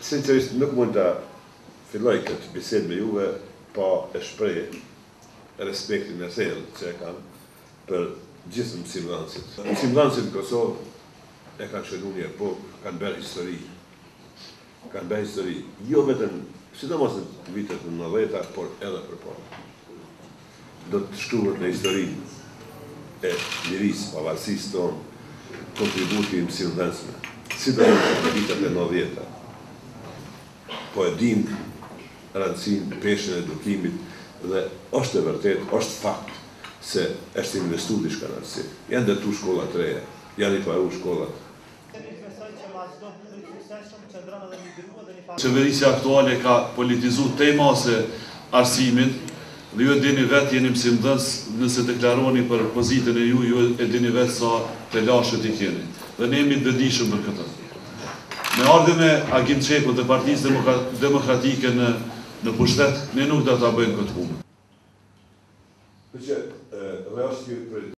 Sincerisht nuk mund ta filloj këtë bisedë me juve pa e shpreh respektin e thellë që e kam për gjithë mësimdhënësit. Mësimdhënësit në Kosovë e kanë shënuar një epokë, kanë bërë histori. Kanë bërë histori, jo vetëm sidomos në vitet e 90-ta, por edhe përpara. Do të shkruhet në historinë e lirisë, pavarësisë tonë, kontributi i mësimdhënësve, sidomos në vitet e 90-ta. Po e dim rëndësinë, peshën e edukimit dhe është e vërtet, është fakt se është investu diçka në rëndësi. Janë ndetu shkollat reja, janë i paru shkollat. Qeverisja aktuale ka politizu tema se arsimin, dhe ju e dini vetë jeni mësimdhënës, nëse deklaroni për pozitën e ju e dini vetë sa të lashët i keni. Dhe ne jemi të vetëdijshëm për këtë. Me ardhjen e Agim Çekut dhe Partisë Demokratike në pushtet, ne nuk do ta bëjmë këtë punë.